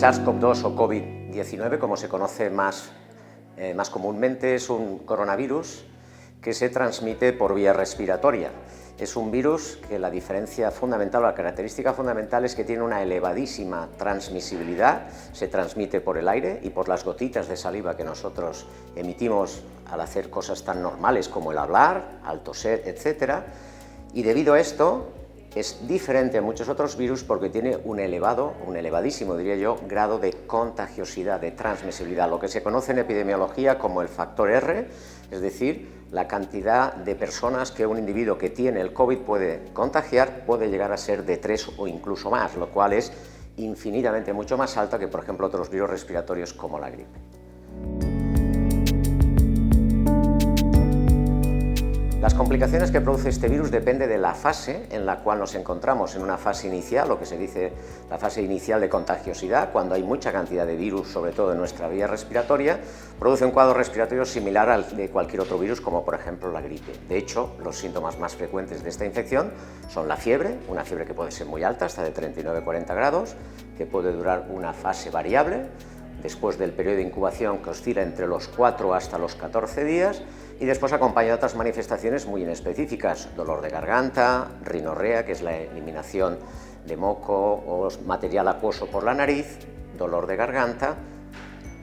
SARS-CoV-2 o COVID-19, como se conoce más comúnmente, es un coronavirus que se transmite por vía respiratoria. Es un virus que la diferencia fundamental, la característica fundamental es que tiene una elevadísima transmisibilidad, se transmite por el aire y por las gotitas de saliva que nosotros emitimos al hacer cosas tan normales como el hablar, al toser, etc. Y debido a esto es diferente a muchos otros virus porque tiene un elevadísimo, diría yo, grado de contagiosidad, de transmisibilidad, lo que se conoce en epidemiología como el factor R, es decir, la cantidad de personas que un individuo que tiene el COVID puede contagiar puede llegar a ser de 3 o incluso más, lo cual es infinitamente mucho más alta que, por ejemplo, otros virus respiratorios como la gripe. Las complicaciones que produce este virus depende de la fase en la cual nos encontramos, en una fase inicial, lo que se dice la fase inicial de contagiosidad, cuando hay mucha cantidad de virus, sobre todo en nuestra vía respiratoria, produce un cuadro respiratorio similar al de cualquier otro virus, como por ejemplo la gripe. De hecho, los síntomas más frecuentes de esta infección son la fiebre, una fiebre que puede ser muy alta, hasta de 39-40 grados, que puede durar una fase variable, después del periodo de incubación que oscila entre los 4 hasta los 14 días, y después acompaña de otras manifestaciones muy inespecíficas, dolor de garganta, rinorrea, que es la eliminación de moco o material acuoso por la nariz, dolor de garganta.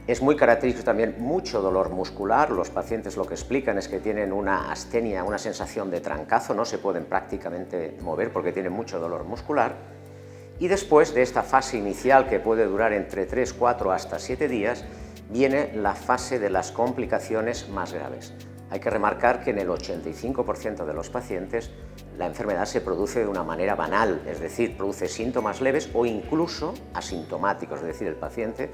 Es muy característico también mucho dolor muscular, los pacientes lo que explican es que tienen una astenia, una sensación de trancazo, no se pueden prácticamente mover porque tienen mucho dolor muscular. Y después de esta fase inicial, que puede durar entre 3, 4 hasta 7 días, viene la fase de las complicaciones más graves. Hay que remarcar que en el 85% de los pacientes la enfermedad se produce de una manera banal, es decir, produce síntomas leves o incluso asintomáticos, es decir, el paciente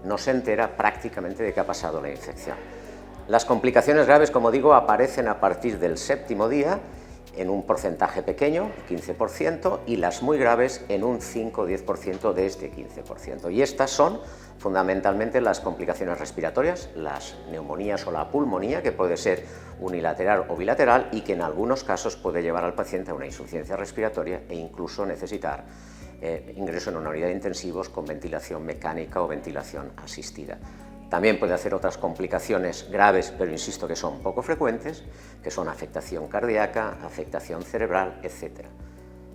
no se entera prácticamente de que ha pasado la infección. Las complicaciones graves, como digo, aparecen a partir del 7º día en un porcentaje pequeño, 15%, y las muy graves en un 5-10% de este 15%. Y estas son fundamentalmente las complicaciones respiratorias, las neumonías o la pulmonía, que puede ser unilateral o bilateral y que en algunos casos puede llevar al paciente a una insuficiencia respiratoria e incluso necesitar ingreso en una unidad de intensivos con ventilación mecánica o ventilación asistida. También puede hacer otras complicaciones graves, pero insisto que son poco frecuentes, que son afectación cardíaca, afectación cerebral, etc.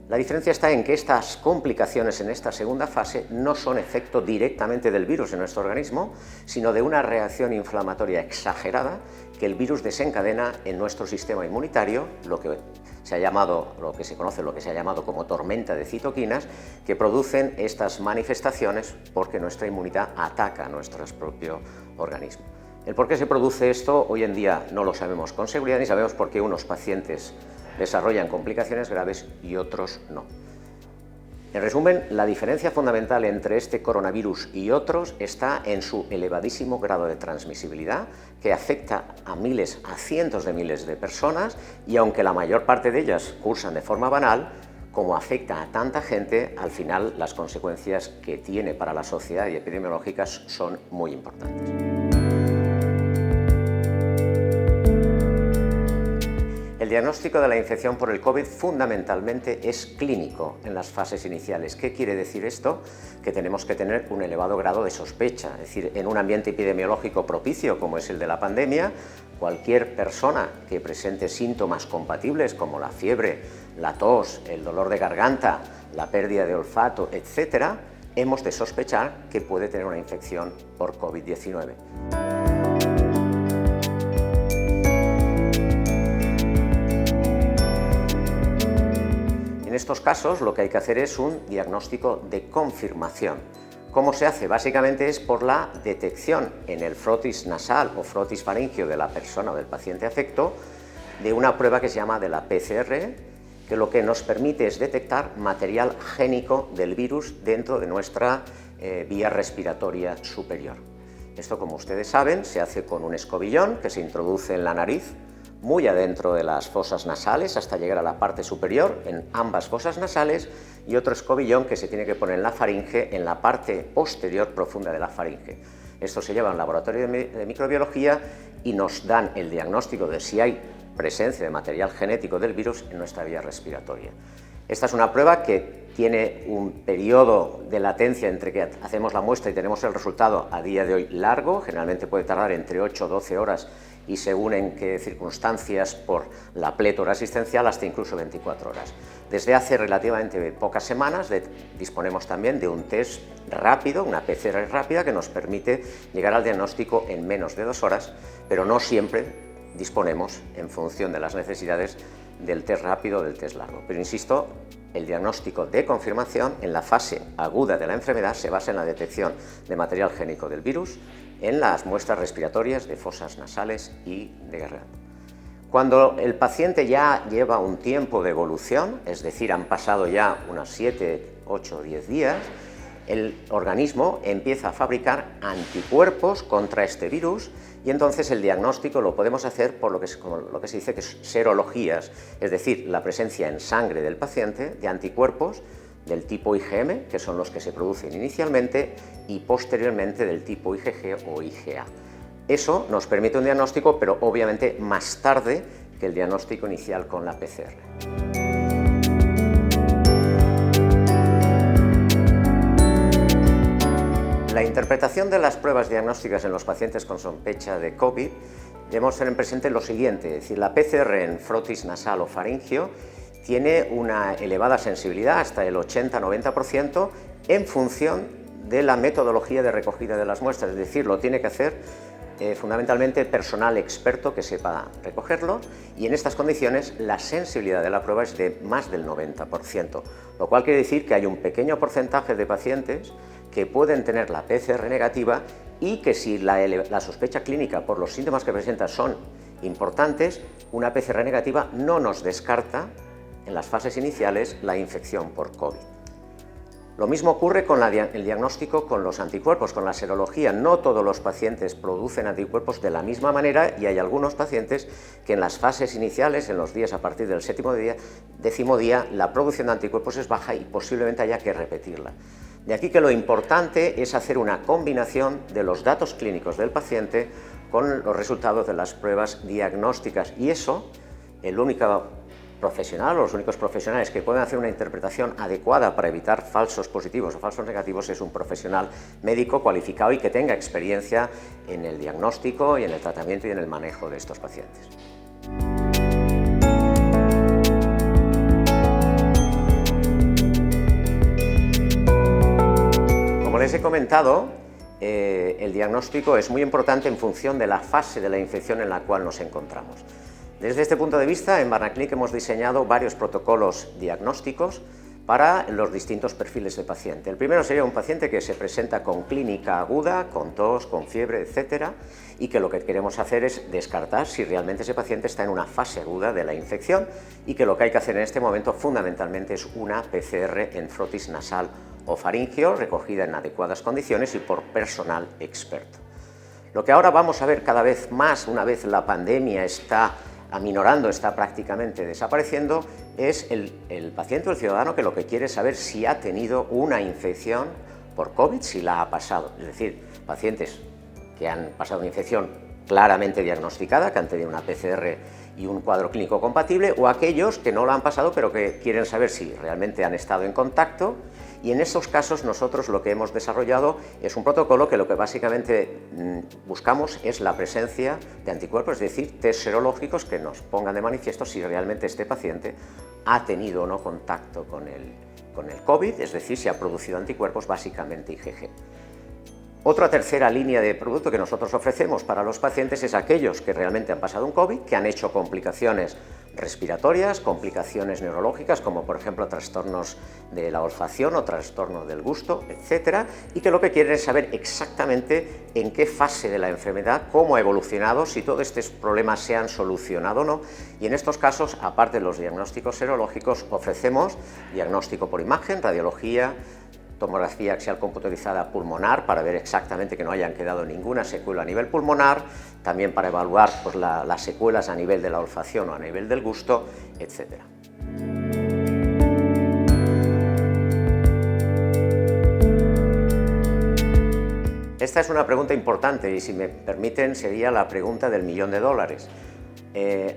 La diferencia está en que estas complicaciones en esta segunda fase no son efecto directamente del virus en nuestro organismo, sino de una reacción inflamatoria exagerada que el virus desencadena en nuestro sistema inmunitario, lo que se ha llamado como tormenta de citoquinas, que producen estas manifestaciones porque nuestra inmunidad ataca a nuestro propio organismo. El por qué se produce esto hoy en día no lo sabemos con seguridad, ni sabemos por qué unos pacientes desarrollan complicaciones graves y otros no. En resumen, la diferencia fundamental entre este coronavirus y otros está en su elevadísimo grado de transmisibilidad, que afecta a miles, a cientos de miles de personas, y aunque la mayor parte de ellas cursan de forma banal, como afecta a tanta gente, al final las consecuencias que tiene para la sociedad y epidemiológicas son muy importantes. El diagnóstico de la infección por el COVID fundamentalmente es clínico en las fases iniciales. ¿Qué quiere decir esto? Que tenemos que tener un elevado grado de sospecha, es decir, en un ambiente epidemiológico propicio como es el de la pandemia, cualquier persona que presente síntomas compatibles como la fiebre, la tos, el dolor de garganta, la pérdida de olfato, etc., hemos de sospechar que puede tener una infección por COVID-19. En estos casos lo que hay que hacer es un diagnóstico de confirmación. ¿Cómo se hace? Básicamente es por la detección en el frotis nasal o frotis faríngeo de la persona o del paciente afecto de una prueba que se llama de la PCR, que lo que nos permite es detectar material génico del virus dentro de nuestra vía respiratoria superior. Esto, como ustedes saben, se hace con un escobillón que se introduce en la nariz, muy adentro de las fosas nasales hasta llegar a la parte superior en ambas fosas nasales, y otro escobillón que se tiene que poner en la faringe, en la parte posterior profunda de la faringe. Esto se lleva a un laboratorio de microbiología y nos dan el diagnóstico de si hay presencia de material genético del virus en nuestra vía respiratoria. Esta es una prueba que tiene un periodo de latencia entre que hacemos la muestra y tenemos el resultado a día de hoy largo, generalmente puede tardar entre 8 o 12 horas y según en qué circunstancias por la plétora asistencial hasta incluso 24 horas. Desde hace relativamente pocas semanas disponemos también de un test rápido, una PCR rápida que nos permite llegar al diagnóstico en menos de 2 horas, pero no siempre disponemos en función de las necesidades del test rápido o del test largo. Pero insisto, el diagnóstico de confirmación en la fase aguda de la enfermedad se basa en la detección de material génico del virus en las muestras respiratorias de fosas nasales y de garganta. Cuando el paciente ya lleva un tiempo de evolución, es decir, han pasado ya unos 7, 8 o 10 días, el organismo empieza a fabricar anticuerpos contra este virus y entonces el diagnóstico lo podemos hacer por lo que se dice que es serologías, es decir, la presencia en sangre del paciente de anticuerpos del tipo IgM, que son los que se producen inicialmente, y posteriormente del tipo IgG o IgA. Eso nos permite un diagnóstico, pero obviamente más tarde que el diagnóstico inicial con la PCR. La interpretación de las pruebas diagnósticas en los pacientes con sospecha de COVID debemos tener en presente lo siguiente, es decir, la PCR en frotis nasal o faringio tiene una elevada sensibilidad, hasta el 80-90%, en función de la metodología de recogida de las muestras, es decir, lo tiene que hacer fundamentalmente personal experto que sepa recogerlo, y en estas condiciones la sensibilidad de la prueba es de más del 90%, lo cual quiere decir que hay un pequeño porcentaje de pacientes que pueden tener la PCR negativa y que si la sospecha clínica por los síntomas que presenta son importantes, una PCR negativa no nos descarta en las fases iniciales la infección por COVID. Lo mismo ocurre con el diagnóstico con los anticuerpos, con la serología. No todos los pacientes producen anticuerpos de la misma manera y hay algunos pacientes que en las fases iniciales, en los días a partir del décimo día, la producción de anticuerpos es baja y posiblemente haya que repetirla. De aquí que lo importante es hacer una combinación de los datos clínicos del paciente con los resultados de las pruebas diagnósticas, y eso, el único profesional o los únicos profesionales que pueden hacer una interpretación adecuada para evitar falsos positivos o falsos negativos es un profesional médico cualificado y que tenga experiencia en el diagnóstico y en el tratamiento y en el manejo de estos pacientes. Como les he comentado, el diagnóstico es muy importante en función de la fase de la infección en la cual nos encontramos. Desde este punto de vista, en Barnaclinic hemos diseñado varios protocolos diagnósticos para los distintos perfiles de paciente. El primero sería un paciente que se presenta con clínica aguda, con tos, con fiebre, etc., y que lo que queremos hacer es descartar si realmente ese paciente está en una fase aguda de la infección y que lo que hay que hacer en este momento fundamentalmente es una PCR en frotis nasal o faringio recogida en adecuadas condiciones y por personal experto. Lo que ahora vamos a ver cada vez más, una vez la pandemia está aminorando, está prácticamente desapareciendo, es el paciente o el ciudadano que lo que quiere es saber si ha tenido una infección por COVID, si la ha pasado. Es decir, pacientes que han pasado una infección claramente diagnosticada, que han tenido una PCR y un cuadro clínico compatible, o aquellos que no lo han pasado pero que quieren saber si realmente han estado en contacto, y en estos casos nosotros lo que hemos desarrollado es un protocolo que lo que básicamente buscamos es la presencia de anticuerpos, es decir, test serológicos que nos pongan de manifiesto si realmente este paciente ha tenido o no contacto con el COVID, es decir, si ha producido anticuerpos, básicamente IgG. Otra tercera línea de producto que nosotros ofrecemos para los pacientes es aquellos que realmente han pasado un COVID, que han hecho complicaciones respiratorias, complicaciones neurológicas, como por ejemplo trastornos de la olfacción o trastornos del gusto, etcétera, y que lo que quieren es saber exactamente en qué fase de la enfermedad, cómo ha evolucionado, si todos estos problemas se han solucionado o no, y en estos casos, aparte de los diagnósticos serológicos, ofrecemos diagnóstico por imagen, radiología, tomografía axial computarizada pulmonar para ver exactamente que no hayan quedado ninguna secuela a nivel pulmonar, también para evaluar pues, las secuelas a nivel de la olfacción o a nivel del gusto, etc. Esta es una pregunta importante y si me permiten sería la pregunta del $1.000.000.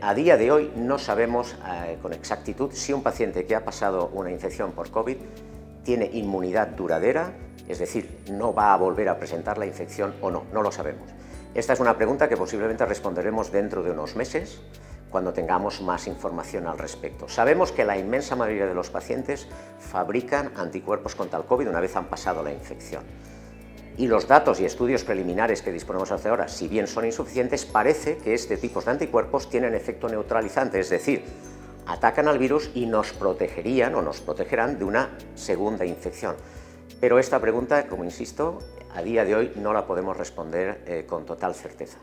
A día de hoy no sabemos con exactitud si un paciente que ha pasado una infección por COVID tiene inmunidad duradera, es decir, no va a volver a presentar la infección o no, no lo sabemos. Esta es una pregunta que posiblemente responderemos dentro de unos meses, cuando tengamos más información al respecto. Sabemos que la inmensa mayoría de los pacientes fabrican anticuerpos contra el COVID una vez han pasado la infección. Y los datos y estudios preliminares que disponemos hasta ahora, si bien son insuficientes, parece que este tipo de anticuerpos tienen efecto neutralizante, es decir, atacan al virus y nos protegerían o nos protegerán de una segunda infección. Pero esta pregunta, como insisto, a día de hoy no la podemos responder con total certeza.